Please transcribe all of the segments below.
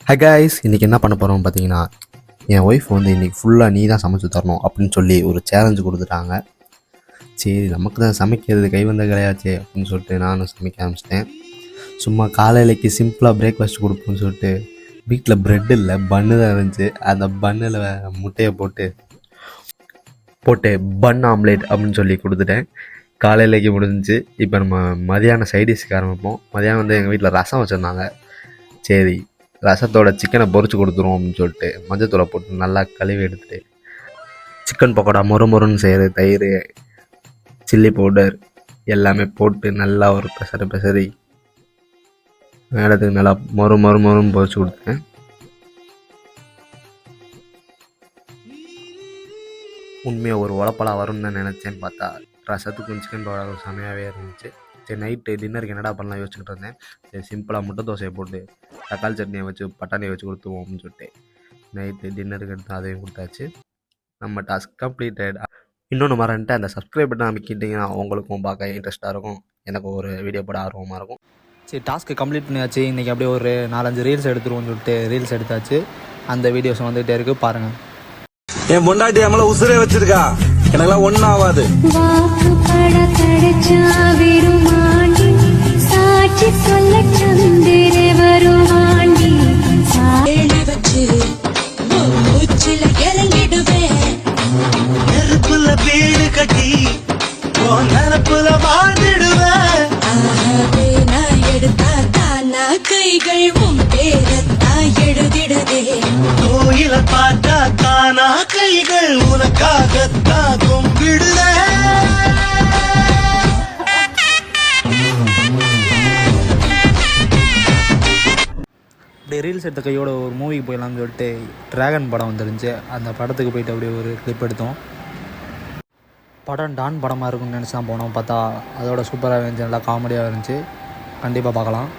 Hi guys, இன்றைக்கி என்ன பண்ண போகிறோம் பார்த்தீங்கன்னா, என் ஒய்ஃப் வந்து இன்றைக்கி ஃபுல்லாக நீ தான் சமைச்சு தரணும் அப்படின்னு சொல்லி ஒரு சேலஞ்சு கொடுத்துட்டாங்க. சரி, நமக்கு தான் சமைக்கிறது கை வந்த கலையாச்சே அப்படின்னு சொல்லிட்டு நானும் சமைக்க ஆரம்பிச்சிட்டேன். சும்மா காலையிலைக்கு சிம்பிளாக பிரேக்ஃபாஸ்ட் கொடுப்போம்னு சொல்லிட்டு வீட்டில் ப்ரெட் இல்லை, பன்னு தான் இருந்துச்சு. அந்த பன்னில் முட்டையை போட்டு பன் ஆம்லேட் அப்படின்னு சொல்லி கொடுத்துட்டேன். காலையிலைக்கு முடிஞ்சிச்சு. இப்போ நம்ம மதியானம் சைடிஷ்க்கு ஆரம்பிப்போம். மதியானம் வந்து எங்கள் வீட்டில் ரசம் வச்சுருந்தாங்க. சரி, ரசத்தோட சிக்கனை பொரிச்சு கொடுத்துருவோம் அப்படின்னு சொல்லிட்டு மஞ்சத்தூளை போட்டு நல்லா கழுவி எடுத்துகிட்டு சிக்கன் பக்கோடா மொறுன்னு செய்கிறது, தயிர், சில்லி பவுடர் எல்லாமே போட்டு நல்லா ஒரு பெசரி இடத்துக்கு நல்லா மொறுன்னு பொரிச்சு கொடுத்தேன். உண்மையாக ஒரு உழப்பலா வரும்னு நினச்சேன்னு பார்த்தா ரசத்துக்கும் சிக்கன் பக்கோடா செமையாகவே இருந்துச்சு. சரி, நைட்டு டின்னருக்கு என்னடா பண்ணலாம் யோசிச்சுக்கிட்டு இருந்தேன். சரி, சிம்பிளாக முட்டை தோசையை போட்டு தக்காளி சட்னியை வச்சு பட்டாணியை வச்சு கொடுத்துருவோம் அப்படின்னு சொல்லிட்டு நைட்டு டின்னருக்கு எடுத்து அதையும் கொடுத்தாச்சு. நம்ம டாஸ்க் கம்ப்ளீட்டட். இன்னொன்று மறந்துட்டு அந்த சப்ஸ்கிரைப் பட்டன் அமைக்கிட்டிங்கன்னா உங்களுக்கும் பார்க்க இன்ட்ரெஸ்ட்டாக இருக்கும், எனக்கு ஒரு வீடியோ போட ஆர்வமாக இருக்கும். சரி, டாஸ்க்கு கம்ப்ளீட் பண்ணியாச்சு. இன்றைக்கி அப்படியே ஒரு 4-5 ரீல்ஸ் எடுத்துருவோம்னு சொல்லிட்டு ரீல்ஸ் எடுத்தாச்சு. அந்த வீடியோஸ் வந்துகிட்டே இருக்குது, பாருங்கள். என் பொண்டாட்டி நம்மள உசுரே வச்சிருக்கா, எனக்கெல்லாம் ஒன்னும் ஆகாது. நெருப்புல வீடு கட்டி நெருப்புல வாழ்ந்துடுவேன். எடுத்தா தானா கைகள் உன் பேரத்தா எழுதிடுதே. கோயில பார்த்தா தானா கைகள் உனக்காகத்தா கும்பிடுதே. அப்படியே ரீல்ஸ் எடுத்த கையோட ஒரு மூவிக்கு போயிடலாம்னு சொல்லிட்டு ட்ராகன் படம் வந்துருந்துச்சு. அந்த படத்துக்கு போயிட்டு அப்படியே ஒரு கிளிப் எடுத்தோம். படம் டான் படமாக இருக்கும்னு நினச்சி தான் போனோம். பார்த்தா அதோட சூப்பராக இருந்துச்சு, நல்லா காமெடியாக இருந்துச்சு. கண்டிப்பாக பார்க்கலாம்.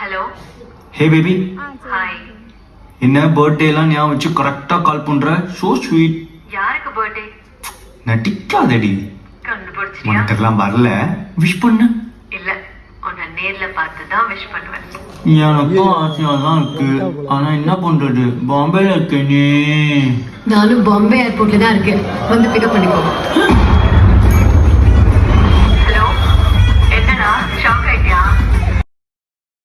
ஹலோ, ஹே பேபி, என்ன பர்த்டே எல்லாம் ஞாபகம் வச்சு கரெக்டா கால் பண்ற. So sweet. யாருக்கு பர்த்டே? நடிக்காதடி, கண்டுபிடிச்சியா? உனக்கெல்லாம் வரல. விஷ் பண்ணு. இல்ல, உன்னை நேர்ல பார்த்து தான் விஷ் பண்ணுவேன். எனக்கும் ஆசையா தான் இருக்கு, ஆனா என்ன பண்றது, பாம்பேல இருக்கேனே. நானும் பாம்பே ஏர்போர்ட்ல தான் இருக்கேன், வந்து பிக்கப் பண்ணிக்கோ.